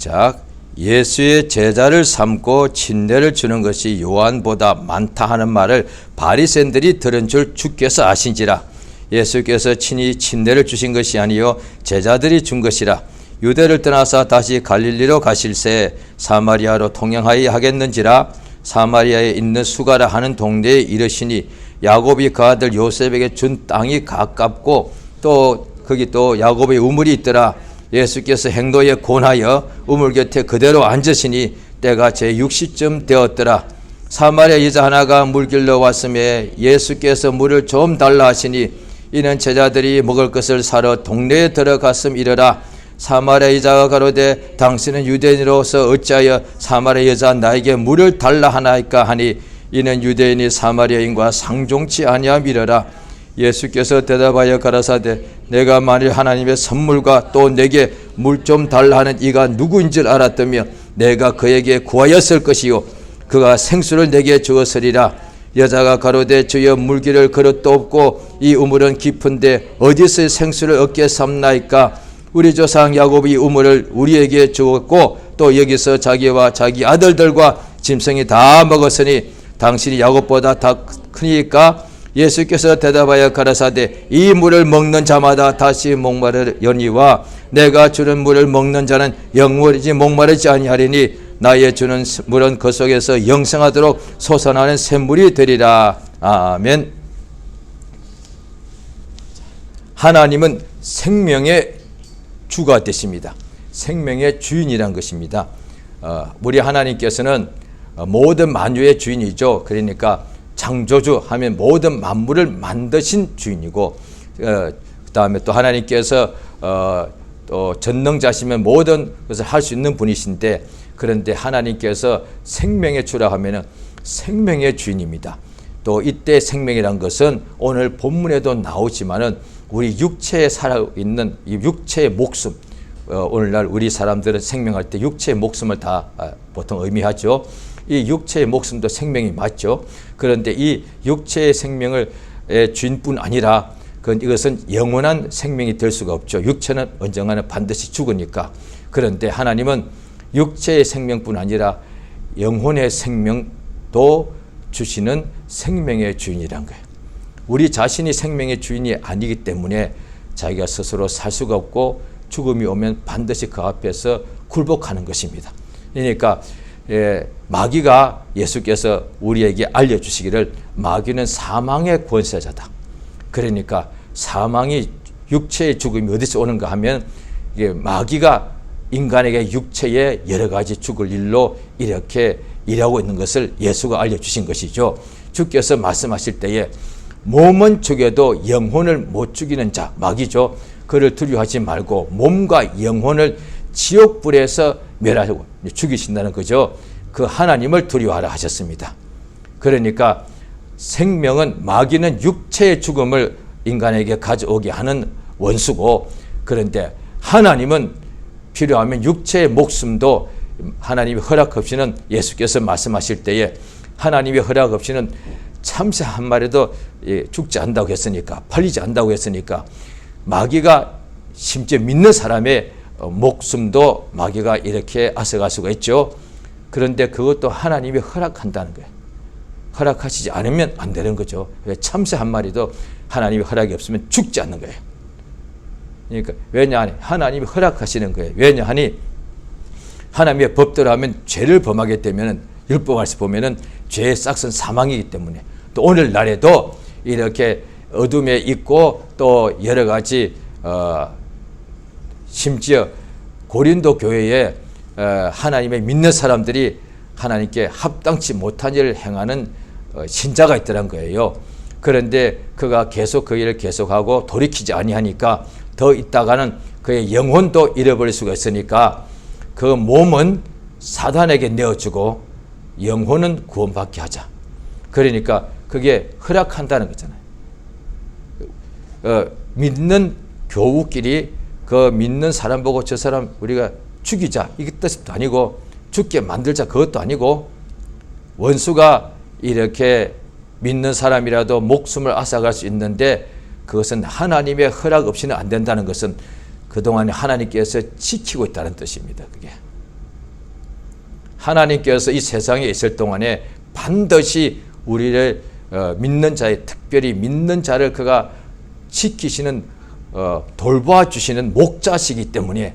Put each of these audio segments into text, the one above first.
시작. 예수의 제자를 삼고 침례를 주는 것이 요한보다 많다 하는 말을 바리새인들이 들은 줄 주께서 아신지라. 예수께서 친히 침례를 주신 것이 아니요 제자들이 준 것이라. 유대를 떠나서 다시 갈릴리로 가실새 사마리아로 통행하여 하겠는지라. 사마리아에 있는 수가라 하는 동네에 이르시니 야곱이 그 아들 요셉에게 준 땅이 가깝고 또 거기 또 야곱의 우물이 있더라. 예수께서 행도에 권하여 우물 곁에 그대로 앉으시니 때가 제6시쯤 되었더라. 사마리아 여자 하나가 물길로 왔음에 예수께서 물을 좀 달라 하시니 이는 제자들이 먹을 것을 사러 동네에 들어갔음 이르라. 사마리아 여자가 가로되 당신은 유대인으로서 어찌하여 사마리아 여자 나에게 물을 달라 하나이까 하니 이는 유대인이 사마리아인과 상종치 아니함 이르라. 예수께서 대답하여 가라사대 내가 만일 하나님의 선물과 또 내게 물 좀 달라 하는 이가 누구인 줄 알았다며 내가 그에게 구하였을 것이요 그가 생수를 내게 주었으리라. 여자가 가로되 주여 물기를 그릇도 없고 이 우물은 깊은데 어디서 생수를 얻게 삼나이까. 우리 조상 야곱이 우물을 우리에게 주었고 또 여기서 자기와 자기 아들들과 짐승이 다 먹었으니 당신이 야곱보다 더 크니까. 예수께서 대답하여 가라사대 이 물을 먹는 자마다 다시 목마르려니와 내가 주는 물을 먹는 자는 영원히 목마르지 아니하리니 나의 주는 물은 그 속에서 영생하도록 솟아나는 샘물이 되리라. 아멘. 하나님은 생명의 주가 되십니다. 생명의 주인이란 것입니다. 우리 하나님께서는 모든 만유의 주인이죠. 그러니까 창조주 하면 모든 만물을 만드신 주인이고 그 다음에 또 하나님께서 또 전능자시면 모든 것을 할 수 있는 분이신데 그런데 하나님께서 생명의 주라 하면 생명의 주인입니다. 또 이때 생명이란 것은 오늘 본문에도 나오지만은 우리 육체에 살아있는 이 육체의 목숨, 오늘날 우리 사람들은 생명할 때 육체의 목숨을 다 보통 의미하죠. 이 육체의 목숨도 생명이 맞죠. 그런데 이 육체의 생명을 주인뿐 아니라 이것은 영원한 생명이 될 수가 없죠. 육체는 언젠가는 반드시 죽으니까. 그런데 하나님은 육체의 생명뿐 아니라 영혼의 생명도 주시는 생명의 주인이란 거예요. 우리 자신이 생명의 주인이 아니기 때문에 자기가 스스로 살 수가 없고 죽음이 오면 반드시 그 앞에서 굴복하는 것입니다. 그러니까 마귀가 예수께서 우리에게 알려주시기를 마귀는 사망의 권세자다. 그러니까 사망이 육체의 죽음이 어디서 오는가 하면 이게 마귀가 인간에게 육체에 여러 가지 죽을 일로 이렇게 일하고 있는 것을 예수가 알려주신 것이죠. 주께서 말씀하실 때에 몸은 죽여도 영혼을 못 죽이는 자 마귀죠. 그를 두려워하지 말고 몸과 영혼을 지옥불에서 멸하고 죽이신다는 거죠. 그 하나님을 두려워하라 하셨습니다. 그러니까 생명은 마귀는 육체의 죽음을 인간에게 가져오게 하는 원수고 그런데 하나님은 필요하면 육체의 목숨도 하나님의 허락 없이는 예수께서 말씀하실 때에 하나님의 허락 없이는 참새 한 마리도 죽지 않는다고 했으니까 팔리지 않는다고 했으니까 마귀가 심지어 믿는 사람의 목숨도 마귀가 이렇게 앗아갈 수가 있죠. 그런데 그것도 하나님이 허락한다는 거예요. 허락하시지 않으면 안 되는 거죠. 참새 한 마리도 하나님의 허락이 없으면 죽지 않는 거예요. 그러니까 왜냐하니 하나님이 허락하시는 거예요. 왜냐하니 하나님의 법대로 하면 죄를 범하게 되면 율법에서 보면은 죄의 싹은 사망이기 때문에 또 오늘날에도 이렇게 어둠에 있고 또 여러 가지 심지어 고린도 교회에 하나님의 믿는 사람들이 하나님께 합당치 못한 일을 행하는 신자가 있더란 거예요. 그런데 그가 계속 그 일을 계속하고 돌이키지 아니하니까 더 있다가는 그의 영혼도 잃어버릴 수가 있으니까 그 몸은 사단에게 내어주고 영혼은 구원받게 하자. 그러니까 그게 허락한다는 거잖아요. 믿는 교우끼리 그 믿는 사람 보고 저 사람 우리가 죽이자 이 뜻도 아니고 죽게 만들자 그것도 아니고 원수가 이렇게 믿는 사람이라도 목숨을 앗아갈 수 있는데 그것은 하나님의 허락 없이는 안 된다는 것은 그동안 하나님께서 지키고 있다는 뜻입니다. 그게 하나님께서 이 세상에 있을 동안에 반드시 우리를 믿는 자의, 특별히 믿는 자를 그가 지키시는, 돌보아 주시는 목자시기 때문에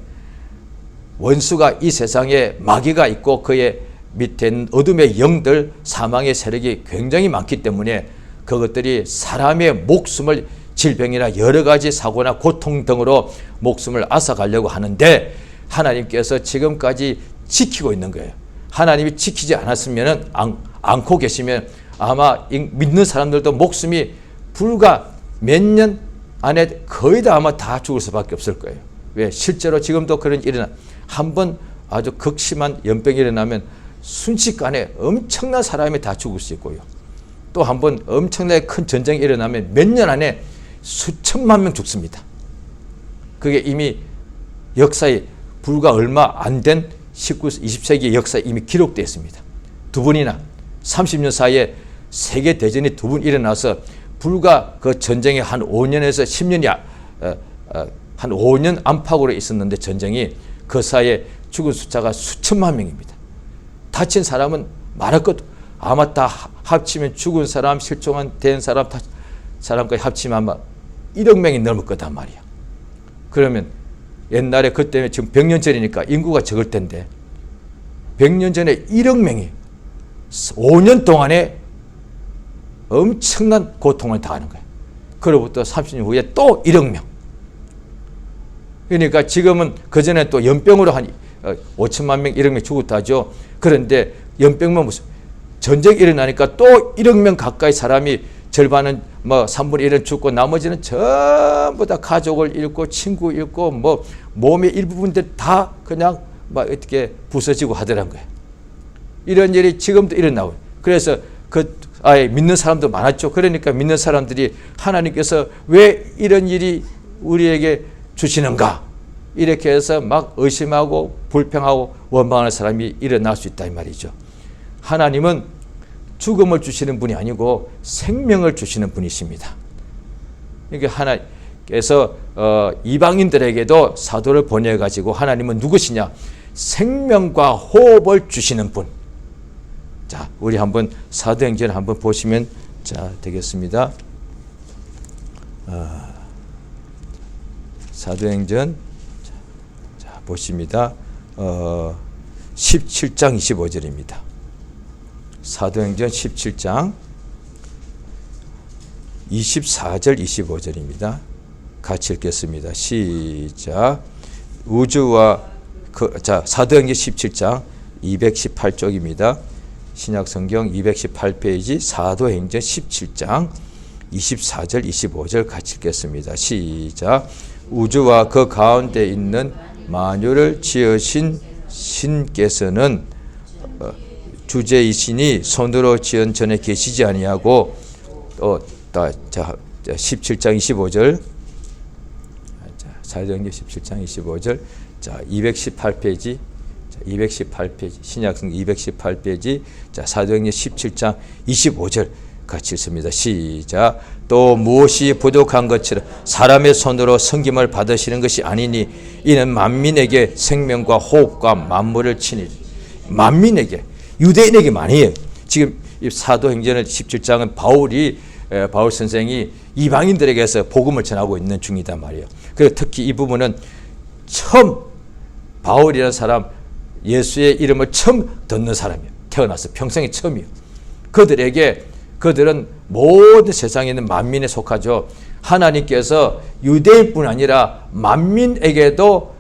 원수가, 이 세상에 마귀가 있고 그의 밑에 어둠의 영들, 사망의 세력이 굉장히 많기 때문에 그것들이 사람의 목숨을 질병이나 여러 가지 사고나 고통 등으로 목숨을 앗아가려고 하는데 하나님께서 지금까지 지키고 있는 거예요. 하나님이 지키지 않았으면, 않고 계시면 아마 믿는 사람들도 목숨이 불과 몇 년 안에 거의 다 아마 다 죽을 수밖에 없을 거예요. 왜? 실제로 지금도 그런 일이 한번 아주 극심한 연병이 일어나면 순식간에 엄청난 사람이 다 죽을 수 있고요. 또 한번 엄청나게 큰 전쟁이 일어나면 몇 년 안에 수천만 명 죽습니다. 그게 이미 역사에 불과 얼마 안 된 20세기 역사에 이미 기록되어 있습니다. 두 번이나 30년 사이에 세계 대전이 두 번 일어나서 불과 그 전쟁이 한 5년에서 10년이 한 5년 안팎으로 있었는데 전쟁이 그 사이에 죽은 숫자가 수천만 명입니다. 다친 사람은 말할 것도 아마 다 합치면 죽은 사람, 실종한 된 사람, 사람까지 합치면 아마 1억 명이 넘을 거단 말이야. 그러면 옛날에 그때 지금 100년 전이니까 인구가 적을 텐데 100년 전에 1억 명이 5년 동안에 엄청난 고통을 당하는 거예요. 그로부터 30년 후에 또 1억 명. 그러니까 지금은 그전에 또 연병으로 한 5천만 명, 1억 명 죽었다 하죠. 그런데 연병만 무슨 전쟁이 일어나니까 또 1억 명 가까이 사람이 절반은 뭐 3분의 1은 죽고 나머지는 전부 다 가족을 잃고 친구 잃고 뭐 몸의 일부분들 다 그냥 막 어떻게 부서지고 하더란 거예요. 이런 일이 지금도 일어나고. 그래서 아예 믿는 사람도 많았죠. 그러니까 믿는 사람들이 하나님께서 왜 이런 일이 우리에게 주시는가? 이렇게 해서 막 의심하고 불평하고 원망하는 사람이 일어날 수 있다 이 말이죠. 하나님은 죽음을 주시는 분이 아니고 생명을 주시는 분이십니다. 그러니까 하나님께서 이방인들에게도 사도를 보내가지고 하나님은 누구시냐? 생명과 호흡을 주시는 분. 자, 우리 한번 사도행전 한번 보시면 자 되겠습니다. 사도행전 자 보십니다. 17장 25절입니다. 사도행전 17장 24절 25절입니다. 같이 읽겠습니다. 시작. 우주와 자 사도행전 17장 218쪽입니다. 신약성경 218페이지 사도행전 17장 24절 25절 같이 읽겠습니다. 시작. 우주와 그 가운데 있는 만유를 지으신 신께서는 주제이시니 손으로 지은 전에 계시지 아니하고 또 17장 25절 사도행전 17장 25절 자 218페이지 218페이지 신약성경 218페이지 자 사도행전 17장 25절 같이 읽습니다. 시작. 또 무엇이 부족한 것처럼 사람의 손으로 섬김을 받으시는 것이 아니니 이는 만민에게 생명과 호흡과 만물을 치니 만민에게 유대인에게만 아니에요. 지금 이 사도행전의 17장은 바울 선생이 이방인들에게서 복음을 전하고 있는 중이단 말이에요. 그리고 특히 이 부분은 처음 바울이라는 사람 예수의 이름을 처음 듣는 사람이에요. 태어나서 평생에 처음이에요. 그들은 모든 세상에 있는 만민에 속하죠. 하나님께서 유대인뿐 아니라 만민에게도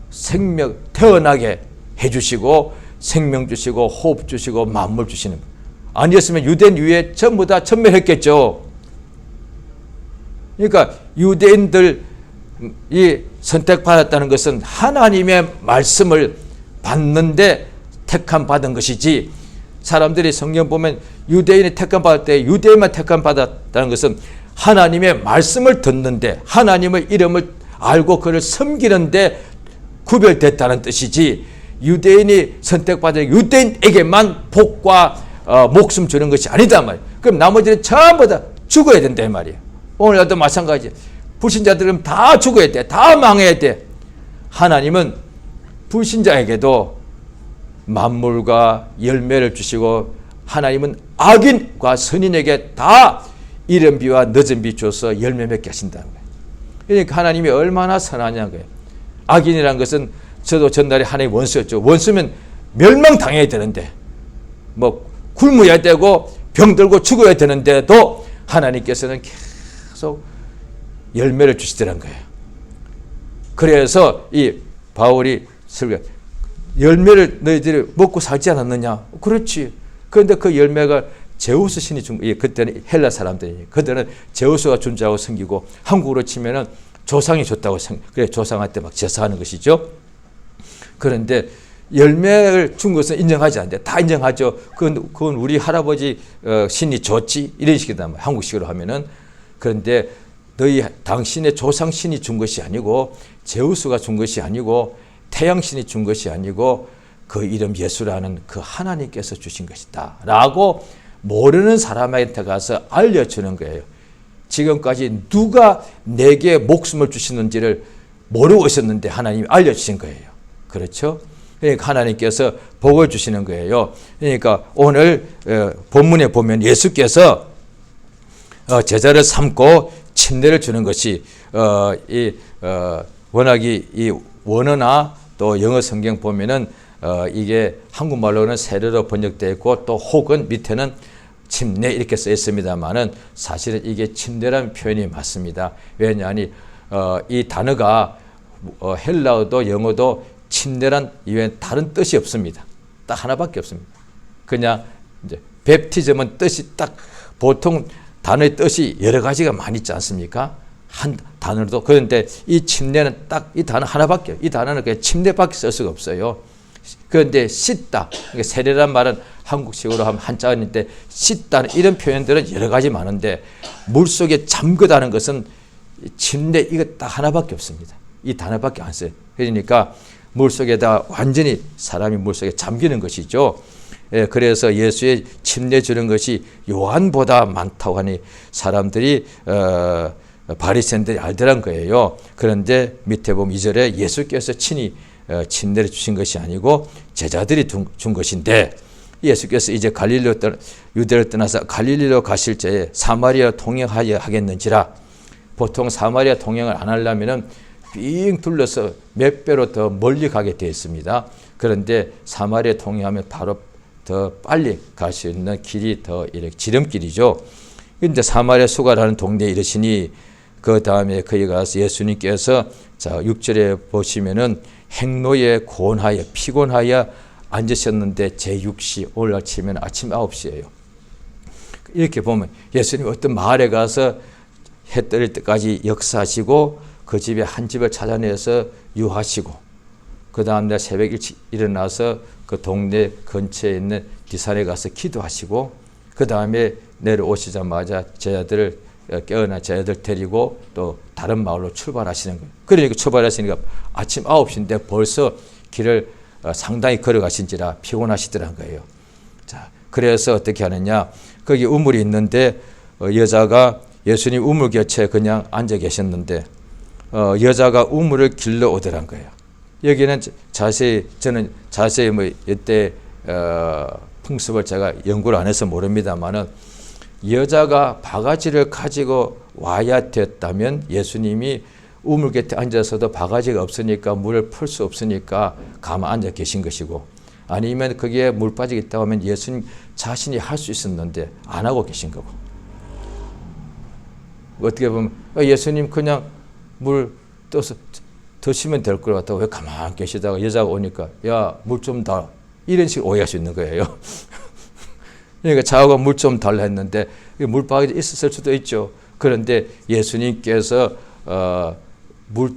생명 태어나게 해주시고 생명 주시고 호흡 주시고 만물 주시는 분. 아니었으면 유대인 위에 전부 다 천멸했겠죠. 그러니까 유대인들이 선택받았다는 것은 하나님의 말씀을 받는데 택함 받은 것이지 사람들이 성경 보면 유대인이 택함 받을 때 유대인만 택함 받았다는 것은 하나님의 말씀을 듣는데 하나님의 이름을 알고 그를 섬기는데 구별됐다는 뜻이지 유대인이 선택받은 유대인에게만 복과 목숨 주는 것이 아니다 말이에요. 그럼 나머지는 전부 다 죽어야 된다 말이에요. 오늘도 마찬가지. 불신자들은 다 죽어야 돼. 다 망해야 돼. 하나님은 불신자에게도 만물과 열매를 주시고 하나님은 악인과 선인에게 다 이른 비와 늦은 비 줘서 열매 맺게 하신다는 거예요. 그러니까 하나님이 얼마나 선하냐는 거예요. 악인이라는 것은 저도 전날에 하나님의 원수였죠. 원수면 멸망당해야 되는데 뭐 굶어야 되고 병들고 죽어야 되는데도 하나님께서는 계속 열매를 주시더란 거예요. 그래서 이 바울이 열매를 너희들이 먹고 살지 않았느냐? 그렇지. 그런데 그 열매가 제우스 신이 준, 그때는 헬라 사람들이니 그들은 제우스가 준 자고 섬기고 한국으로 치면은 조상이 줬다고 그래 조상한테 막 제사하는 것이죠. 그런데 열매를 준 것은 인정하지 않는데 다 인정하죠. 그건 우리 할아버지 신이 줬지 이런 식이다. 한국식으로 하면은. 그런데 너희 당신의 조상 신이 준 것이 아니고 제우스가 준 것이 아니고 태양신이 준 것이 아니고 그 이름 예수라는 그 하나님께서 주신 것이다 라고 모르는 사람한테 가서 알려주는 거예요. 지금까지 누가 내게 목숨을 주시는지를 모르고 있었는데 하나님이 알려주신 거예요. 그렇죠? 그러니까 하나님께서 복을 주시는 거예요. 그러니까 오늘 본문에 보면 예수께서 제자를 삼고 침례를 주는 것이 워낙이 이 원어나 또 영어 성경 보면은 이게 한국말로는 세례로 번역되어 있고 또 혹은 밑에는 침례 이렇게 써 있습니다만은 사실은 이게 침례라는 표현이 맞습니다. 왜냐하니 이 단어가 헬라어도 영어도 침례란 이외에 다른 뜻이 없습니다. 딱 하나밖에 없습니다. 그냥 이제 베프티즘은 뜻이 딱 보통 단어의 뜻이 여러 가지가 많이 있지 않습니까? 한 단어도. 그런데 이 침례는 딱 이 단어 하나밖에, 이 단어는 그냥 침례밖에 쓸 수가 없어요. 그런데 씻다, 그러니까 세례란 말은 한국식으로 하면 한자어인데 씻다는 이런 표현들은 여러 가지 많은데 물속에 잠그다는 것은 침례 이거 딱 하나밖에 없습니다. 이 단어밖에 안 써요. 그러니까 물속에다 완전히 사람이 물속에 잠기는 것이죠. 그래서 예수의 침례 주는 것이 요한보다 많다고 하니 사람들이 바리새인들이 알더란 거예요. 그런데 밑에 보면 2절에 예수께서 친히 침례를 주신 것이 아니고 제자들이 준 것인데 예수께서 이제 유대를 떠나서 갈릴리로 가실 때에 사마리아 통행하여 하겠는지라. 보통 사마리아 통행을 안 하려면은 삥 둘러서 몇 배로 더 멀리 가게 되어 있습니다. 그런데 사마리아 통행하면 바로 더 빨리 갈 수 있는 길이 더 이렇게 지름길이죠. 근데 사마리아 수가라는 동네에 이르시니 그 다음에 거기 가서 예수님께서 자 6절에 보시면은 행로에 고온하여 피곤하여 앉으셨는데 제6시 오늘 아침에는 아침 9시예요. 이렇게 보면 예수님 어떤 마을에 가서 해 떠릴 때까지 역사하시고 그 집에 한 집을 찾아내서 유하시고 그 다음날 새벽 일찍 일어나서 그 동네 근처에 있는 디산에 가서 기도하시고 그 다음에 내려오시자마자 제자들을 깨어난 제자들 데리고 또 다른 마을로 출발하시는 거예요. 그러니까 출발하시니까 아침 9시인데 벌써 길을 상당히 걸어가신지라 피곤하시더란 거예요. 자, 그래서 어떻게 하느냐. 거기 우물이 있는데 여자가 예수님 우물 곁에 그냥 앉아 계셨는데 여자가 우물을 길러 오더란 거예요. 여기는 저는 자세히 뭐 이때 풍습을 제가 연구를 안 해서 모릅니다만은 여자가 바가지를 가지고 와야 됐다면 예수님이 우물 곁에 앉아서도 바가지가 없으니까 물을 풀 수 없으니까 가만 앉아 계신 것이고 아니면 거기에 물 빠지겠다고 하면 예수님 자신이 할 수 있었는데 안 하고 계신 거고 어떻게 보면 예수님 그냥 물 떠서 드시면 될 것 같다고 왜 가만히 계시다가 여자가 오니까 야, 물 좀 달 이런 식으로 오해할 수 있는 거예요. 그러니까 자기가 물 좀 달라 했는데 물바가지 있었을 수도 있죠. 그런데 예수님께서 물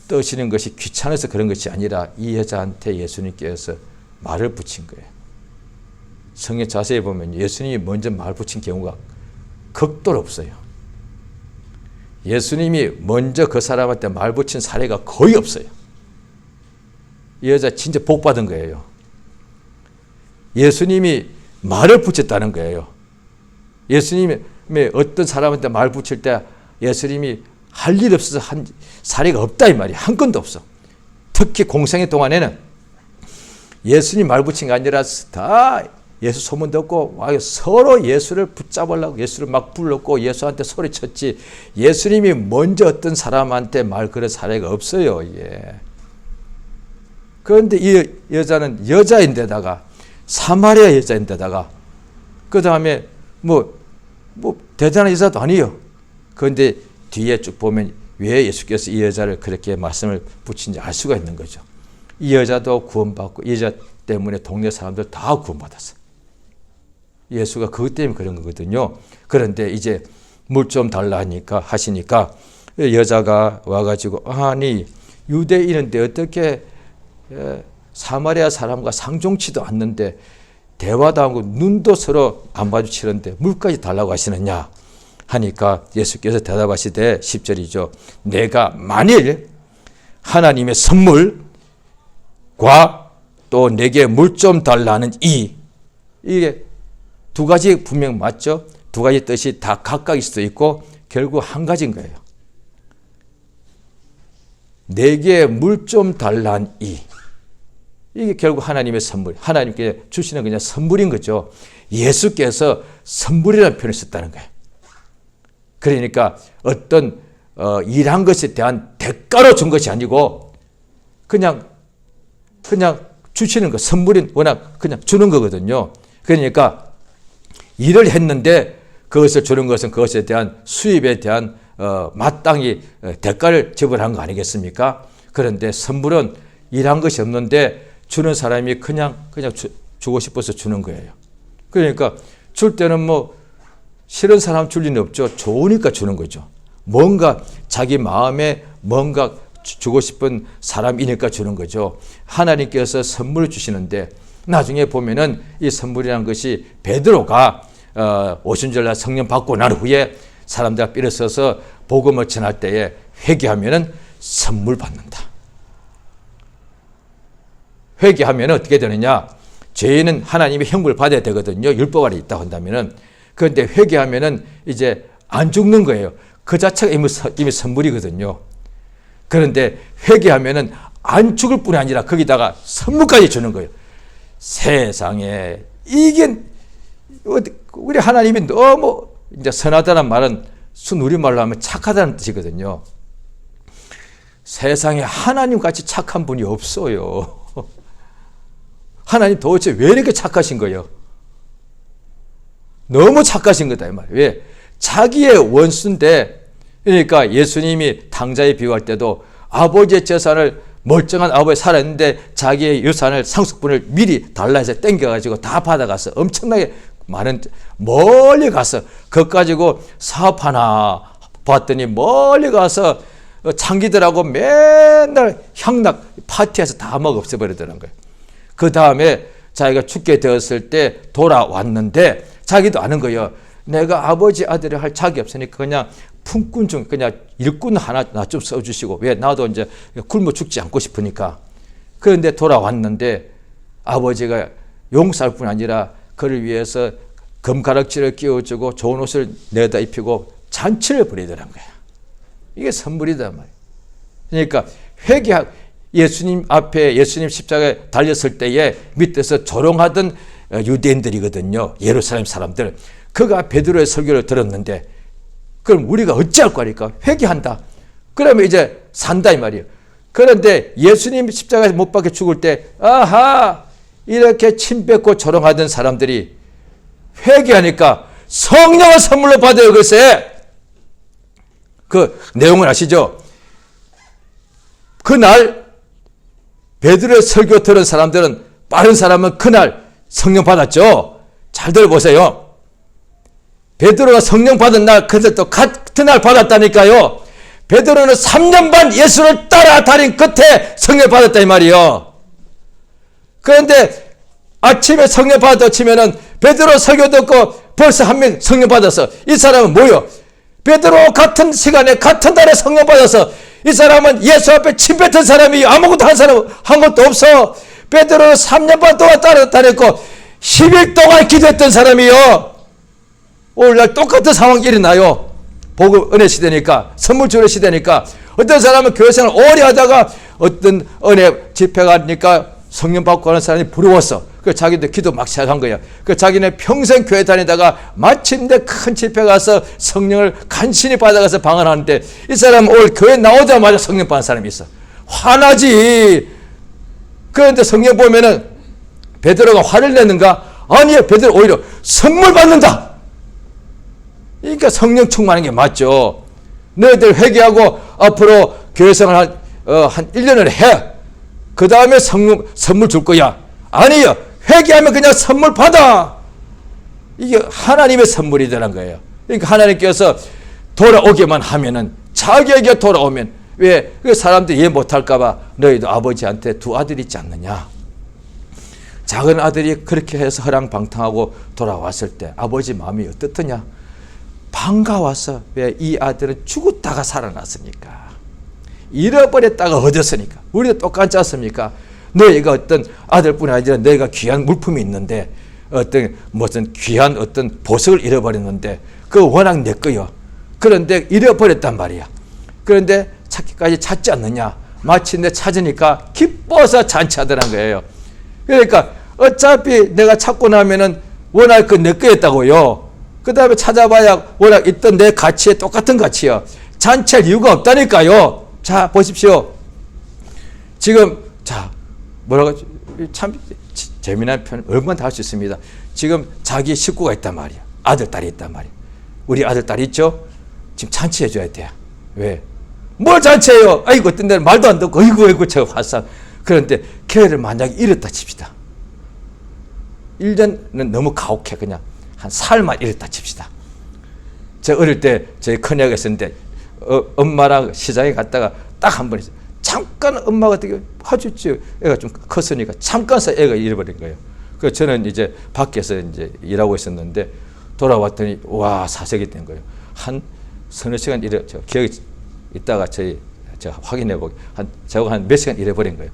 떠시는 것이 귀찮아서 그런 것이 아니라 이 여자한테 예수님께서 말을 붙인 거예요. 성경 자세히 보면 예수님이 먼저 말 붙인 경우가 극도로 없어요. 예수님이 먼저 그 사람한테 말 붙인 사례가 거의 없어요. 이 여자 진짜 복 받은 거예요. 예수님이 말을 붙였다는 거예요. 예수님이 어떤 사람한테 말 붙일 때 예수님이 할 일 없어서 한 사례가 없다 이 말이야. 한 건도 없어. 특히 공생애 동안에는 예수님 말 붙인 게 아니라 다 예수 소문 듣고 서로 예수를 붙잡으려고 예수를 막 불렀고 예수한테 소리쳤지, 예수님이 먼저 어떤 사람한테 말 그런 사례가 없어요. 예. 그런데 이 여자는 여자인데다가 사마리아 여자인데다가 그 다음에 뭐 대단한 여자도 아니에요. 그런데 뒤에 쭉 보면 왜 예수께서 이 여자를 그렇게 말씀을 붙인지 알 수가 있는 거죠. 이 여자도 구원받고 이 여자 때문에 동네 사람들 다 구원받았어요. 예수가 그것 때문에 그런 거거든요. 그런데 이제 물 좀 달라 하시니까 여자가 와가지고, 아니 유대인인데 어떻게 사마리아 사람과 상종치도 않는데 대화도 하고 눈도 서로 안 마주치는데 물까지 달라고 하시느냐 하니까 예수께서 대답하시되 10절이죠. 내가 만일 하나님의 선물과 또 내게 물 좀 달라는 이게 두 가지 분명 맞죠? 두 가지 뜻이 다 각각일 수도 있고 결국 한 가지인 거예요. 내게 물 좀 달라는 이게 결국 하나님의 선물, 하나님께 주시는 그냥 선물인 거죠. 예수께서 선물이라는 표현을 썼다는 거예요. 그러니까 어떤 일한 것에 대한 대가로 준 것이 아니고 그냥 주시는 거, 선물인 워낙 그냥 주는 거거든요. 그러니까 일을 했는데 그것을 주는 것은 그것에 대한 수입에 대한 마땅히 대가를 지불한 거 아니겠습니까? 그런데 선물은 일한 것이 없는데 주는 사람이 그냥 주고 싶어서 주는 거예요. 그러니까 줄 때는 뭐 싫은 사람 줄 리는 없죠. 좋으니까 주는 거죠. 뭔가 자기 마음에 뭔가 주고 싶은 사람이니까 주는 거죠. 하나님께서 선물을 주시는데 나중에 보면은 이 선물이라는 것이 베드로가 오순절날 성령 받고 난 후에 사람들 앞에 일어서서 복음을 전할 때에 회개하면은 선물 받는다. 회개하면 어떻게 되느냐? 죄인은 하나님의 형벌을 받아야 되거든요. 율법 아래 있다고 한다면은. 그런데 회개하면은 이제 안 죽는 거예요. 그 자체가 이미 선물이거든요. 그런데 회개하면은 안 죽을 뿐이 아니라 거기다가 선물까지 주는 거예요. 세상에 이게 우리 하나님이 너무 이제 선하다는 말은 순우리말로 하면 착하다는 뜻이거든요. 세상에 하나님 같이 착한 분이 없어요. 하나님 도대체 왜 이렇게 착하신 거예요? 너무 착하신 거다 이 말이에요. 왜? 자기의 원수인데, 그러니까 예수님이 탕자에 비유할 때도 아버지의 재산을 멀쩡한 아버지 살았는데 자기의 유산을 상속분을 미리 달라 해서 땡겨가지고 다 받아가서 엄청나게 많은 멀리 가서 그것 가지고 사업하나 봤더니 멀리 가서 창기들하고 맨날 향락 파티에서 다 먹어 없애버리더라는 거예요. 그 다음에 자기가 죽게 되었을 때 돌아왔는데 자기도 아는 거예요. 내가 아버지 아들이 할 자격이 없으니까 그냥 품꾼 중 그냥 일꾼 하나 나 좀 써주시고, 왜? 나도 이제 굶어 죽지 않고 싶으니까. 그런데 돌아왔는데 아버지가 용서할 뿐 아니라 그를 위해서 금가락지를 끼워주고 좋은 옷을 내다 입히고 잔치를 벌이더란 거야. 이게 선물이단 말이에요. 그러니까 예수님 앞에 예수님 십자가에 달렸을 때에 밑에서 조롱하던 유대인들이거든요. 예루살렘 사람들. 그가 베드로의 설교를 들었는데 그럼 우리가 어찌할 거니까 회개한다. 그러면 이제 산다 이 말이에요. 그런데 예수님 십자가에 못 박혀 죽을 때 아하 이렇게 침뱉고 조롱하던 사람들이 회개하니까 성령을 선물로 받아요. 글쎄 그 내용을 아시죠? 그날 베드로의 설교 들은 사람들은, 빠른 사람은 그날 성령 받았죠. 잘 들어보세요. 베드로가 성령 받은 날, 근데 또 같은 날 받았다니까요. 베드로는 3년 반 예수를 따라다닌 끝에 성령 받았다 이 말이에요. 그런데 아침에 성령 받았다 치면은 베드로 설교 듣고 벌써 한 명 성령 받았어. 이 사람은 뭐요? 베드로 같은 시간에 같은 달에 성령 받아서 이 사람은 예수 앞에 침 뱉은 사람이 아무것도 한 것도 없어. 베드로는 3년 반 동안 따라다녔고 10일 동안 기도했던 사람이요. 오늘날 똑같은 상황이 일어나요. 복음 은혜 시대니까, 선물 주는 시대니까. 어떤 사람은 교회 생활 오래 하다가 어떤 은혜 집회 가니까 성령 받고 하는 사람이 부러웠어. 그 자기도 기도 막 시작한 거야. 그 자기는 평생 교회 다니다가 마침내 큰 집회 가서 성령을 간신히 받아가서 방언하는데 이 사람은 오늘 교회 나오자마자 성령 받은 사람이 있어. 화나지. 그런데 성경 보면은 베드로가 화를 내는가? 아니요. 베드로 오히려 선물 받는다. 그러니까 성령 충만한 게 맞죠. 너희들 회개하고 앞으로 교회 생활 한 1년을 해. 그 다음에 선물 줄 거야. 아니요. 회개하면 그냥 선물 받아. 이게 하나님의 선물이라는 거예요. 그러니까 하나님께서 돌아오기만 하면은 자기에게 돌아오면 왜 사람들이 이해 못할까봐 너희도 아버지한테 두 아들이 있지 않느냐. 작은 아들이 그렇게 해서 허랑방탕하고 돌아왔을 때 아버지 마음이 어떻더냐. 반가웠어. 왜? 이 아들은 죽었다가 살아났으니까. 잃어버렸다가 얻었으니까. 우리도 똑같지 않습니까? 너희가 어떤 아들뿐이 아니라 너희가 귀한 물품이 있는데 어떤 무슨 귀한 어떤 보석을 잃어버렸는데 그거 워낙 내 거요. 그런데 잃어버렸단 말이야. 그런데 찾기까지 찾지 않느냐. 마침내 찾으니까 기뻐서 잔치하더란 거예요. 그러니까 어차피 내가 찾고 나면은 워낙 그 내 거였다고요. 그 다음에 찾아봐야 워낙 있던 내 가치에 똑같은 가치요. 잔치할 이유가 없다니까요. 자, 보십시오. 지금, 자, 뭐라고, 참 재미난 표현, 얼마나 다 할 수 있습니다. 지금 자기 식구가 있단 말이야. 아들, 딸이 있단 말이야. 우리 아들, 딸 있죠? 지금 잔치해줘야 돼. 왜? 뭘 잔치해요? 아이고, 어떤 데는 말도 안 듣고, 어이구, 저 화상. 그런데 걔를 만약에 잃었다 칩시다. 1년은 너무 가혹해, 그냥. 한 살만 잃었다 칩시다. 제가 어릴 때 저희 큰애가 있었는데 엄마랑 시장에 갔다가 딱 한 번 있어요. 잠깐 엄마가 되게 봐줬지. 애가 좀 컸으니까 잠깐서 애가 잃어버린 거예요. 그래서 저는 이제 밖에서 이제 일하고 있었는데 돌아왔더니 와 사색이 된 거예요. 한 서너 시간 기억이 있다가 제가 확인해 보기 저거 한 몇 시간 잃어버린 거예요.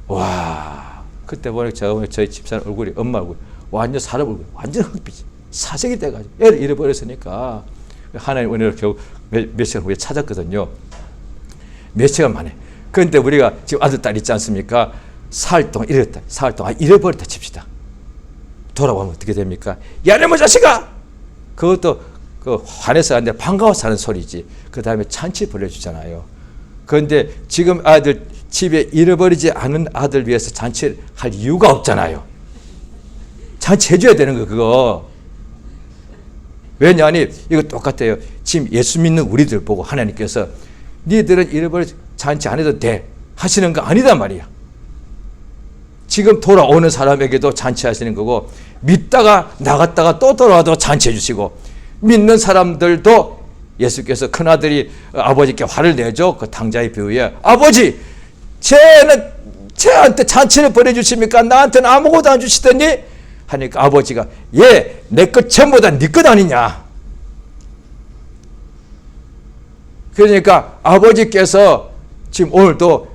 와 그때 보니까 저희 집사람 얼굴이 엄마 얼굴 완전 사람 얼굴 완전 흑빛이 사색이 돼가지고 애를 잃어버렸으니까 하나님 은혜로 겨우 몇 시간 후에 찾았거든요. 몇 시간 만에. 그런데 우리가 지금 아들, 딸 있지 않습니까? 사흘 동안 잃었다. 사흘 동안 잃어버렸다 칩시다. 돌아오면 어떻게 됩니까? 야, 내 뭐 자식아! 그것도 그 화내서 아니라 반가워서 하는 소리지. 그 다음에 잔치 벌려주잖아요. 그런데 지금 아들 집에 잃어버리지 않은 아들 위해서 잔치를 할 이유가 없잖아요. 잔치 해줘야 되는 거 그거. 왜냐하니 이거 똑같아요. 지금 예수 믿는 우리들 보고 하나님께서 니들은 잃어버려 잔치 안 해도 돼 하시는 거 아니다 말이야. 지금 돌아오는 사람에게도 잔치하시는 거고 믿다가 나갔다가 또 돌아와도 잔치해 주시고 믿는 사람들도 예수께서 큰아들이 아버지께 화를 내죠. 그 당자의 비유에 아버지 쟤한테 잔치를 벌여주십니까? 나한테는 아무것도 안 주시더니 하니까 아버지가 얘 내 것 전부 다 네 것 아니냐. 그러니까 아버지께서 지금 오늘도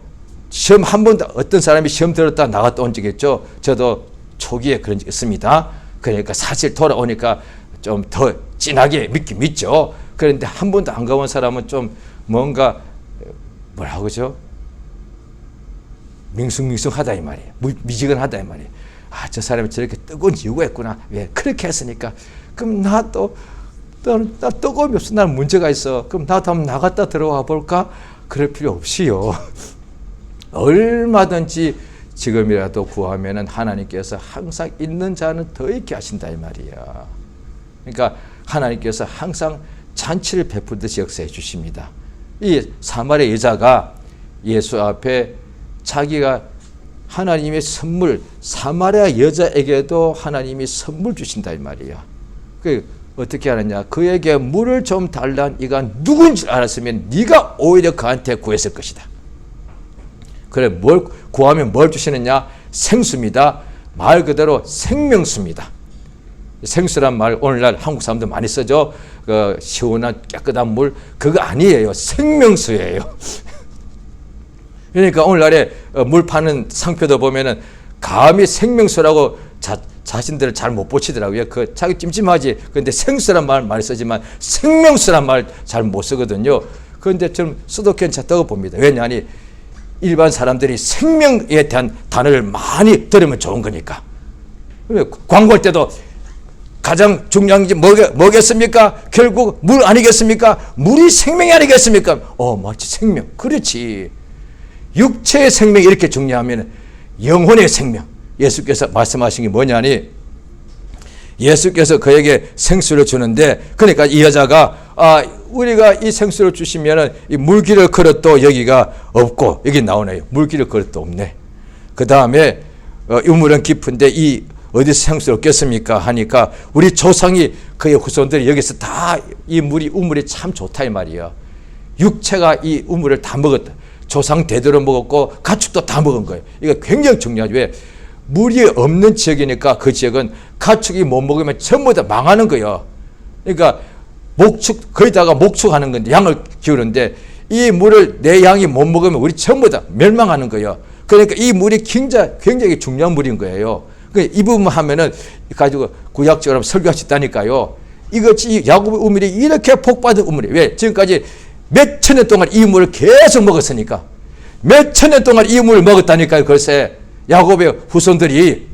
시험 한 번도 어떤 사람이 시험 들었다 나갔다 온 적 있죠. 저도 초기에 그런 적 있습니다. 그러니까 사실 돌아오니까 좀 더 진하게 믿긴 믿죠. 그런데 한 번도 안 가본 사람은 좀 뭔가 뭐라고 그러죠? 밍숭밍숭하다 이 말이에요. 미지근하다 이 말이에요. 아, 저 사람이 저렇게 뜨거운 이유가 있구나. 왜? 그렇게 했으니까. 그럼 나 뜨거움이 없어. 나는 문제가 있어. 그럼 나도 한번 나갔다 들어와 볼까? 그럴 필요 없이요. 얼마든지 지금이라도 구하면은 하나님께서 항상 있는 자는 더 있게 하신다 이 말이야. 그러니까 하나님께서 항상 잔치를 베풀듯이 역사해 주십니다. 이 사마리아 여자가 예수 앞에 자기가 하나님의 선물, 사마리아 여자에게도 하나님이 선물 주신다 이 말이야. 그 어떻게 하느냐? 그에게 물을 좀 달란 이가 누군지 알았으면 네가 오히려 그한테 구했을 것이다. 그래 뭘 구하면 뭘 주시느냐? 생수입니다. 말 그대로 생명수입니다. 생수란 말 오늘날 한국 사람들 많이 쓰죠. 그 시원한 깨끗한 물 그거 아니에요. 생명수예요. 그러니까 오늘날에 물 파는 상표도 보면은 감히 생명수라고 자신들을 잘 못 보시더라고요. 그 자기 찜찜하지. 그런데 생수란 말 많이 쓰지만 생명수란 말 잘 못 쓰거든요. 그런데 좀 써도 괜찮다고 봅니다. 왜냐하니 일반 사람들이 생명에 대한 단어를 많이 들으면 좋은 거니까. 광고할 때도 가장 중요한 게 뭐겠습니까? 결국 물 아니겠습니까? 물이 생명이 아니겠습니까? 마치 생명. 그렇지. 육체의 생명이 이렇게 중요하면 영혼의 생명. 예수께서 말씀하신 게 뭐냐니, 예수께서 그에게 생수를 주는데, 그러니까 이 여자가 우리가 이 생수를 주시면은 이 물기를 그릇도 여기가 없고, 여기 나오네요. 물기를 그릇도 없네. 그 다음에 우물은 깊은데 이 어디서 생수를 얻겠습니까? 하니까 우리 조상이 그의 후손들이 여기서 다 이 우물이 참 좋다 이 말이야. 육체가 이 우물을 다 먹었다. 조상 대대로 먹었고 가축도 다 먹은 거예요. 이거 굉장히 중요하죠. 왜? 물이 없는 지역이니까 그 지역은 가축이 못 먹으면 전부 다 망하는 거예요. 그러니까 거기다가 목축하는 건데, 양을 키우는데 이 물을 내 양이 못 먹으면 우리 전부 다 멸망하는 거예요. 그러니까 이 물이 굉장히 중요한 물인 거예요. 이 부분 하면은 가지고 구약적으로 설교할 수 있다니까요. 이것이 야곱의 우물이 이렇게 복받은 우물이, 왜? 지금까지 몇 천 년 동안 이 물을 계속 먹었으니까. 몇 천 년 동안 이 물을 먹었다니까요. 글쎄 야곱의 후손들이.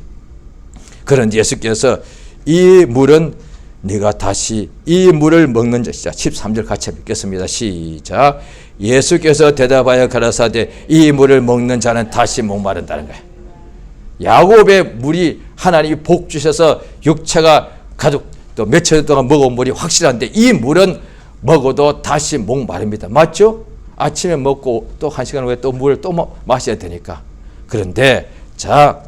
그런데 예수께서 이 물은 네가 다시 이 물을 먹는 자, 13절 같이 읽겠습니다. 시작. 예수께서 대답하여 가라사대 이 물을 먹는 자는 다시 목마른다는 거예요. 야곱의 물이 하나님이 복 주셔서 육체가 가족 또 며칠 동안 먹어온 물이 확실한데, 이 물은 먹어도 다시 목마릅니다. 맞죠? 아침에 먹고 또 1시간 후에 또 물을 또 마셔야 되니까. 그런데 자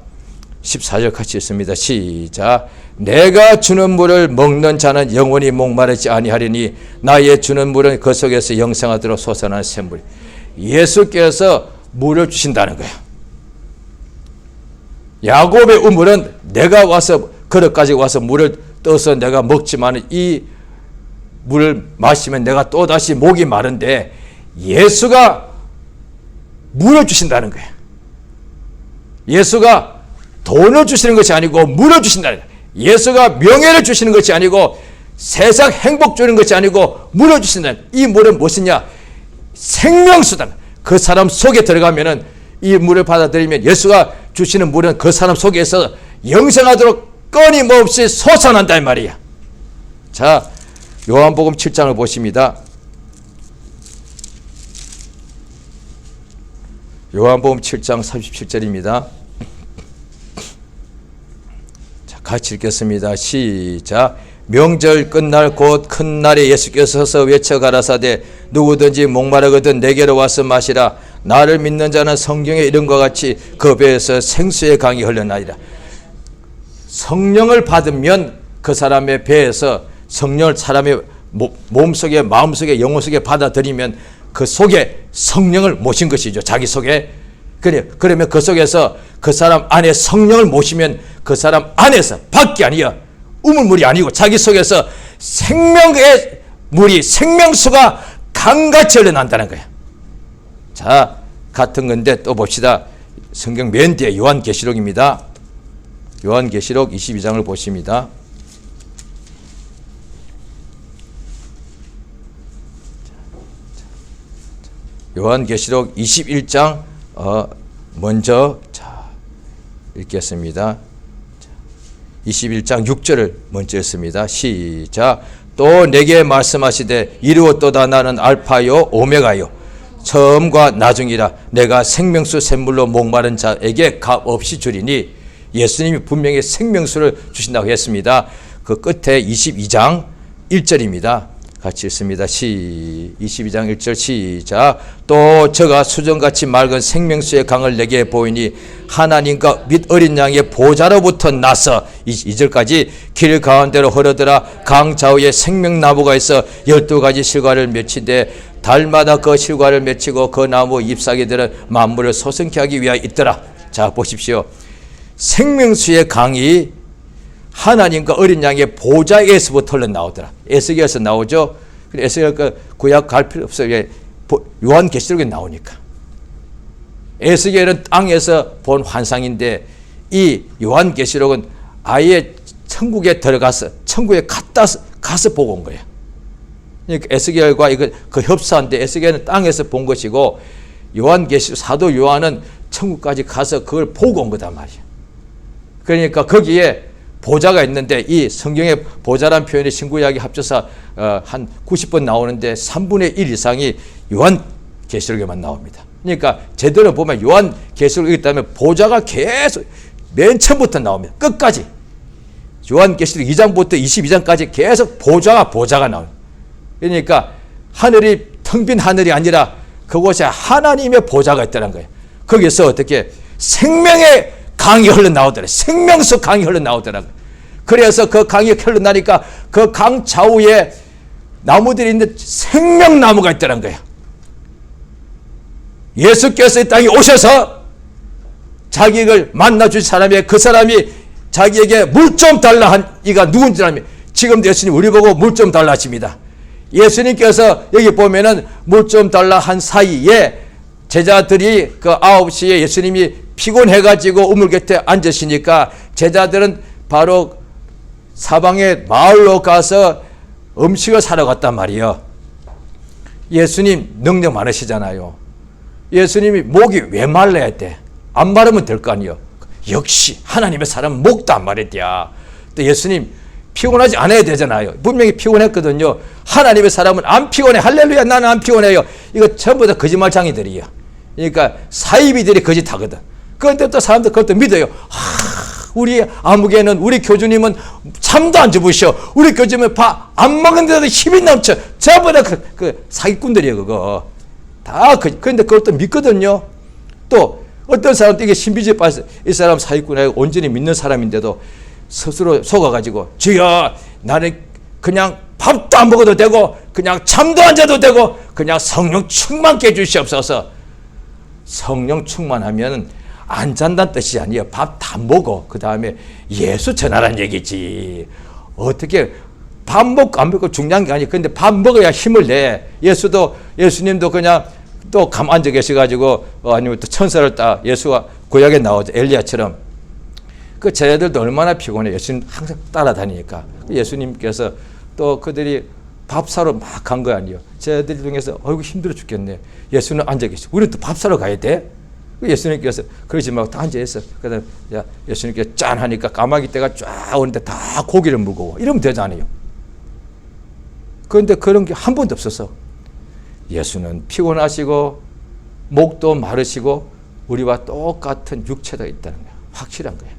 14절 같이 읽습니다. 시작. 내가 주는 물을 먹는 자는 영원히 목마르지 아니하리니 나의 주는 물은 그 속에서 영생하도록 솟아나는 샘물. 예수께서 물을 주신다는 거야. 야곱의 우물은 내가 와서 그릇 가지고 와서 물을 떠서 내가 먹지만 이 물을 마시면 내가 또다시 목이 마른데, 예수가 물을 주신다는 거예요. 예수가 돈을 주시는 것이 아니고 물을 주신다는 거예요. 예수가 명예를 주시는 것이 아니고 세상 행복 주는 것이 아니고 물을 주신다는 거예요. 이 물은 무엇이냐? 생명수다. 그 사람 속에 들어가면은 이 물을 받아들이면 예수가 주시는 물은 그 사람 속에서 영생하도록 끊임없이 솟아난다 이 말이야. 자, 요한복음 7장을 보십니다. 요한복음 7장 37절입니다. 자, 같이 읽겠습니다. 시작. 명절 끝날 곧 큰 날에 예수께서 서서 외쳐 가라사대 누구든지 목마르거든 내게로 와서 마시라. 나를 믿는 자는 성경에 이른 것 같이 그 배에서 생수의 강이 흘러나리라. 성령을 받으면 그 사람의 배에서, 성령을 사람의 몸속에 마음속에 영혼 속에 받아들이면 그 속에 성령을 모신 것이죠. 자기 속에. 그러면 그 속에서 그 사람 안에 성령을 모시면 그 사람 안에서, 밖이 아니야, 우물물이 아니고 자기 속에서 생명의 물이, 생명수가 강같이 흘러난다는 거야. 자, 같은 건데 또 봅시다. 성경 맨 뒤에 요한계시록입니다. 요한계시록 22장을 보십니다. 요한계시록 21장 먼저 읽겠습니다. 21장 6절을 먼저 읽습니다. 시작. 또 내게 말씀하시되 이루었도다. 나는 알파요 오메가요 처음과 나중이라. 내가 생명수 샘물로 목마른 자에게 값 없이 주리니. 예수님이 분명히 생명수를 주신다고 했습니다. 그 끝에 22장 1절입니다. 같이 읽습니다. 22장 1절 시작. 또 저가 수정같이 맑은 생명수의 강을 내게 보이니 하나님과 및 어린 양의 보좌로부터 나서 2절까지 길 가운데로 흐르더라. 강 좌우에 생명나무가 있어 12가지 실과를 맺히되 달마다 그 실과를 맺히고 그 나무 잎사귀들은 만물을 소생케 하기 위하여 있더라. 자, 보십시오. 생명수의 강이 하나님과 어린 양의 보좌에서부터 흘러나오더라. 에스겔에서 나오죠. 에스겔 구약 갈 필요 없어요. 요한계시록에 나오니까. 에스겔은 땅에서 본 환상인데 이 요한계시록은 아예 천국에 들어가서 천국에 가서 보고 온 거예요. 그러니까 에스겔과 이거 그 협사인데 에스겔은 땅에서 본 것이고 요한계시 사도 요한은 천국까지 가서 그걸 보고 온 거단 말이에요. 그러니까 거기에 보좌가 있는데 이 성경에 보좌란 표현이 신구약이 합쳐서 한 90번 나오는데 3분의 1 이상이 요한계시록에만 나옵니다. 그러니까 제대로 보면 요한계시록이기 때문에 보좌가 계속 맨 처음부터 나옵니다. 끝까지. 요한계시록 2장부터 22장까지 계속 보좌가 나옵니다. 그러니까 하늘이 텅 빈 하늘이 아니라 그곳에 하나님의 보좌가 있다는 거예요. 거기서 어떻게 생명의 강이 흘러나오더라. 생명수 강이 흘러나오더라고요. 그래서 그 강이 흘러나니까 그 강 좌우에 나무들이 있는데 생명나무가 있다는 거예요. 예수께서 이 땅에 오셔서 자기를 만나주신 사람이 그 사람이 자기에게 물 좀 달라 한 이가 누군지 알면 지금도 예수님 우리 보고 물 좀 달라 하십니다. 예수님께서 여기 보면은 물 좀 달라 한 사이에 제자들이 그 9시에 예수님이 피곤해가지고 우물 곁에 앉으시니까 제자들은 바로 사방의 마을로 가서 음식을 사러 갔단 말이에요. 예수님 능력 많으시잖아요. 예수님이 목이 왜 말라야 돼? 안 마르면 될 거 아니에요. 역시 하나님의 사람은 목도 안 마르대야. 또 예수님 피곤하지 않아야 되잖아요. 분명히 피곤했거든요. 하나님의 사람은 안 피곤해. 할렐루야, 나는 안 피곤해요. 이거 전부 다 거짓말쟁이들이야. 그러니까 사이비들이 거짓하거든. 그런데 또 사람들 그것도 믿어요. 우리 아무개는 우리 교주님은 잠도 안 주무셔. 우리 교주님은 밥 안 먹는데도 힘이 넘쳐. 전부 다 그 사기꾼들이에요. 그거 다 그런데 그것도 믿거든요. 또 어떤 사람도 이게 신비주의 빠져서 이 사람 사기꾼이고 온전히 믿는 사람인데도 스스로 속아가지고 주여 나는 그냥 밥도 안 먹어도 되고 그냥 잠도 안 자도 되고 그냥 성령 충만케 해주시옵소서. 성령 충만하면 안 잔다는 뜻이 아니에요. 밥 다 먹어. 그 다음에 예수 전하라는 얘기지. 어떻게 밥 먹고 안 먹고 중요한 게 아니에요. 근데 밥 먹어야 힘을 내. 예수님도 그냥 또 가만 앉아 계셔가지고 아니면 또 천사를 따 예수가 구약에 나오죠. 엘리야처럼. 그 제자들도 얼마나 피곤해. 예수님 항상 따라다니니까. 예수님께서 또 그들이 밥 사러 막 간 거 아니에요. 제자들 중에서 어이구 힘들어 죽겠네. 예수는 앉아 계시고 우리는 또 밥 사러 가야 돼. 예수님께서 그러지 말고 다 앉아있어. 그다음 예수님께서 짠 하니까 까마귀 떼가 쫙 오는데 다 고기를 물고 이러면 되잖아요. 그런데 그런 게 한 번도 없어서 예수는 피곤하시고 목도 마르시고 우리와 똑같은 육체가 있다는 거예요. 확실한 거예요.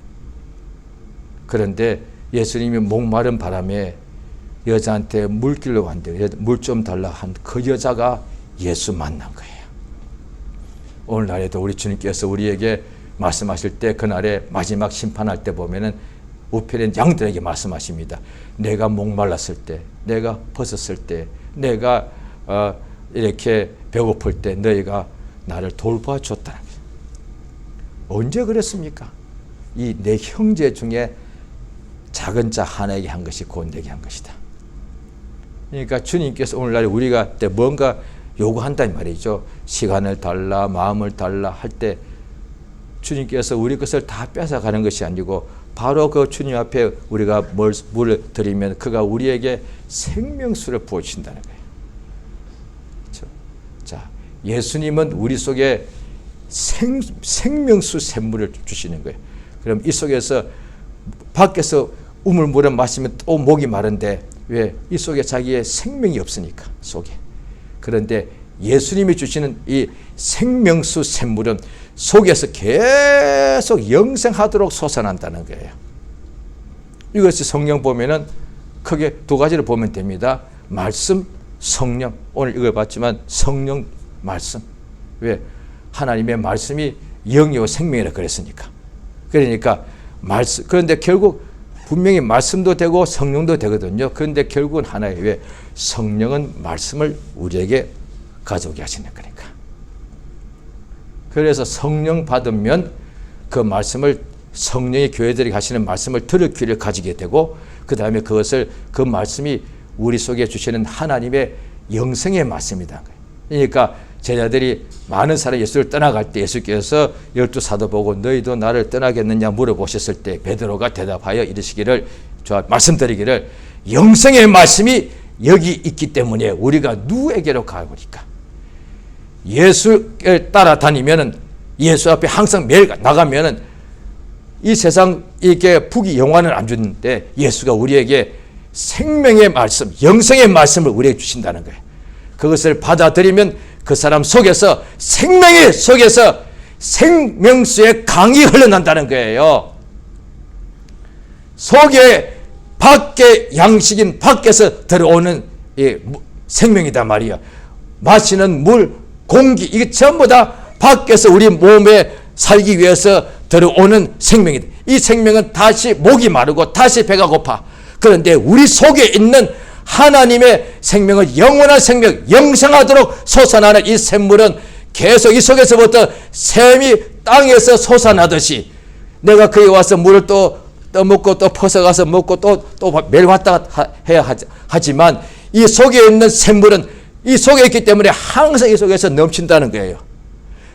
그런데 예수님이 목마른 바람에 여자한테 물길로 왔는데 물 좀 달라 한 그 여자가 예수 만난 거예요. 오늘날에도 우리 주님께서 우리에게 말씀하실 때 그날에 마지막 심판할 때 보면은 우편의 양들에게 말씀하십니다. 내가 목말랐을 때, 내가 벗었을 때, 내가 이렇게 배고플 때 너희가 나를 돌봐줬다는 거예요. 언제 그랬습니까? 이 내 형제 중에 작은 자 하나에게 한 것이 곧 내게 한 것이다. 그러니까 주님께서 오늘날 우리가 때 뭔가 요구한다는 말이죠. 시간을 달라, 마음을 달라 할 때 주님께서 우리 것을 다 뺏어가는 것이 아니고 바로 그 주님 앞에 우리가 물을 드리면 그가 우리에게 생명수를 부어주신다는 거예요. 그렇죠? 자, 예수님은 우리 속에 생명수 샘물을 주시는 거예요. 그럼 이 속에서 밖에서 우물물을 마시면 또 목이 마른데 왜? 이 속에 자기의 생명이 없으니까 속에. 그런데 예수님이 주시는 이 생명수 샘물은 속에서 계속 영생하도록 솟아난다는 거예요. 이것이 성경 보면은 크게 두 가지를 보면 됩니다. 말씀, 성령. 오늘 읽어봤지만 성령, 말씀. 왜? 하나님의 말씀이 영이요 생명이라 그랬으니까. 그러니까 말씀. 그런데 결국 분명히 말씀도 되고 성령도 되거든요. 그런데 결국은 하나예요. 왜? 성령은 말씀을 우리에게 가져오게 하시는 거니까. 그래서 성령 받으면 그 말씀을 성령의 교회들이 하시는 말씀을 들을 귀를 가지게 되고 그 다음에 그것을 그 말씀이 우리 속에 주시는 하나님의 영생의 말씀이다. 그러니까 제자들이 많은 사람이 예수를 떠나갈 때 예수께서 12사도 보고 너희도 나를 떠나겠느냐 물어보셨을 때 베드로가 대답하여 이르시기를 말씀드리기를 영생의 말씀이 여기 있기 때문에 우리가 누구에게로 가보니까 예수를 따라다니면은, 예수 앞에 항상 매일 나가면은 이 세상 이게 부귀 영화는 안 주는데 예수가 우리에게 생명의 말씀, 영생의 말씀을 우리에게 주신다는 거예요. 그것을 받아들이면 그 사람 속에서, 생명의 속에서 생명수의 강이 흘러난다는 거예요. 속에, 밖에 양식인 밖에서 들어오는 이 생명이다 말이야. 마시는 물, 공기, 이게 전부 다 밖에서 우리 몸에 살기 위해서 들어오는 생명이다. 이 생명은 다시 목이 마르고 다시 배가 고파. 그런데 우리 속에 있는 하나님의 생명은 영원한 생명, 영생하도록 솟아나는 이 샘물은 계속 이 속에서부터 샘이 땅에서 솟아나듯이, 내가 거기 와서 물을 또 떠먹고 또 퍼서가서 먹고 또 매일 왔다 해야 하지만 이 속에 있는 샘물은 이 속에 있기 때문에 항상 이 속에서 넘친다는 거예요.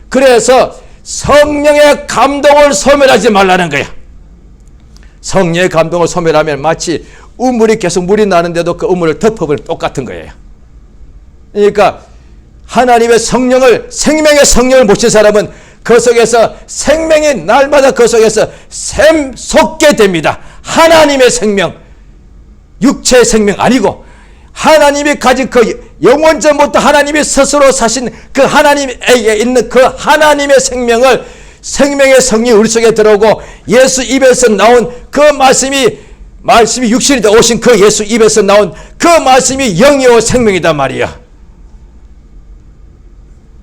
그래서 성령의 감동을 소멸하지 말라는 거야. 성령의 감동을 소멸하면 마치 우물이 계속 물이 나는데도 그 우물을 덮어버리면 똑같은 거예요. 그러니까 하나님의 성령을, 생명의 성령을 모친 사람은 그 속에서 생명이 날마다 그 속에서 샘솟게 됩니다. 하나님의 생명, 육체의 생명 아니고 하나님이 가진 그 영원전부터 하나님이 스스로 사신 그 하나님에게 있는 그 하나님의 생명을, 생명의 성령이 우리 속에 들어오고 예수 입에서 나온 그 말씀이 육신이 되어 오신 그 예수 입에서 나온 그 말씀이 영이요 생명이다 말이야.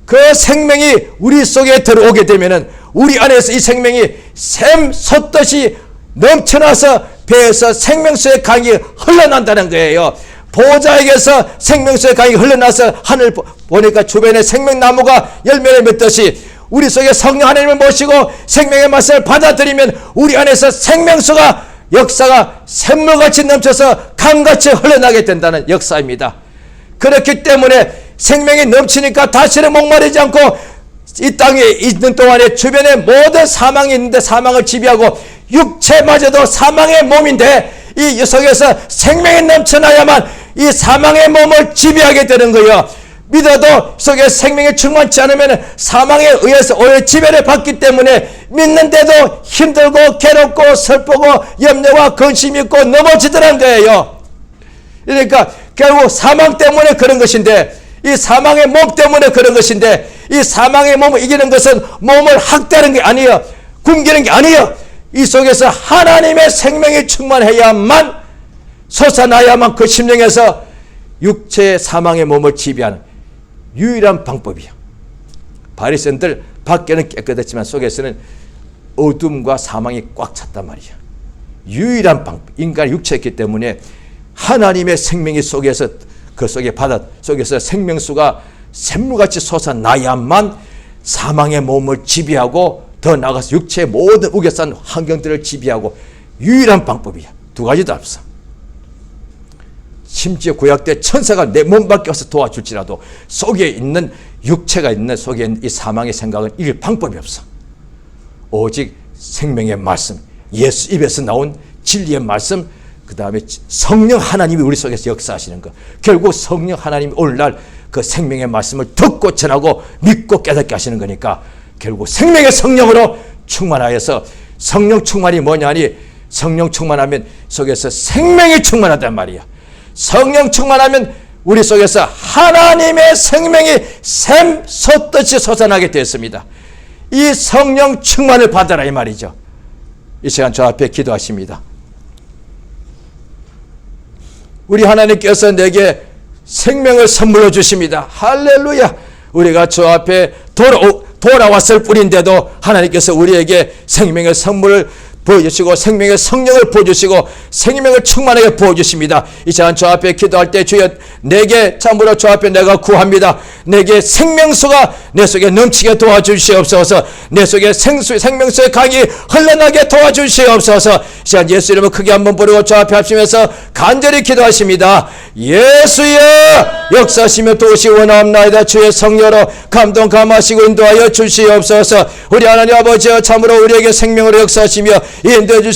그 생명이 우리 속에 들어오게 되면은 우리 안에서 이 생명이 샘 솟듯이 넘쳐나서 배에서 생명수의 강이 흘러난다는 거예요. 보호자에게서 생명수의 강이 흘러나서 하늘 보니까 주변에 생명나무가 열매를 맺듯이 우리 속에 성령 하나님을 모시고 생명의 말씀을 받아들이면 우리 안에서 생명수가, 역사가 샘물같이 넘쳐서 강같이 흘러나게 된다는 역사입니다. 그렇기 때문에 생명이 넘치니까 다시는 목마르지 않고 이 땅에 있는 동안에 주변에 모든 사망이 있는데 사망을 지배하고 육체마저도 사망의 몸인데 이 속에서 생명이 넘쳐나야만 이 사망의 몸을 지배하게 되는 거예요. 믿어도 속에 생명이 충만치 않으면 사망에 의해서 오히려 지배를 받기 때문에 믿는데도 힘들고 괴롭고 슬프고 염려와 근심이 있고 넘어지더란 거예요. 그러니까 결국 사망 때문에 그런 것인데, 이 사망의 몸 때문에 그런 것인데, 이 사망의 몸을 이기는 것은 몸을 학대하는 게 아니에요. 굶기는 게 아니에요. 이 속에서 하나님의 생명이 충만해야만, 솟아나야만 그 심령에서 육체의 사망의 몸을 지배하는 유일한 방법이에요. 바리새인들 밖에는 깨끗했지만 속에서는 어둠과 사망이 꽉 찼단 말이에요. 유일한 방법, 인간의 육체였기 때문에 하나님의 생명이 속에서, 그 속에 바다 속에서 생명수가 샘물같이 솟아나야만 사망의 몸을 지배하고 더 나아가서 육체의 모든 우겨싼 환경들을 지배하고 유일한 방법이야. 두 가지도 없어. 심지어 구약 때 천사가 내 몸 밖에 와서 도와줄지라도 속에 있는 육체가 있는 속에 있는 이 사망의 생각은 이길 방법이 없어. 오직 생명의 말씀, 예수 입에서 나온 진리의 말씀, 그 다음에 성령 하나님이 우리 속에서 역사하시는 것. 결국 성령 하나님이 오늘날 그 생명의 말씀을 듣고 전하고 믿고 깨닫게 하시는 거니까 결국 생명의 성령으로 충만하여서, 성령 충만이 뭐냐니 성령 충만하면 속에서 생명이 충만하단 말이야. 성령 충만하면 우리 속에서 하나님의 생명이 샘 솟듯이 솟아나게 되었습니다. 이 성령 충만을 받아라 이 말이죠. 이 시간 저 앞에 기도하십니다. 우리 하나님께서 내게 생명을 선물로 주십니다. 할렐루야. 우리가 저 앞에 돌아왔을 뿐인데도 하나님께서 우리에게 생명의 선물을 보여주시고 생명의 성령을 보여주시고 생명을 충만하게 부어주십니다. 이 시간 저 앞에 기도할 때 주여 내게 참으로 저 앞에 내가 구합니다. 내게 생명수가 내 속에 넘치게 도와주시옵소서. 내 속에 생명수의 강이 흘러나게 도와주시옵소서. 이 시간 예수 이름을 크게 한번 부르고 저 앞에 합심해서 간절히 기도하십니다. 예수여 역사하시며 도우시 원하옵나이다. 주의 성령으로 감동 감하시고 인도하여 주시옵소서. 우리 하나님 아버지여 참으로 우리에게 생명으로 역사하시며 인도해 주시옵소서.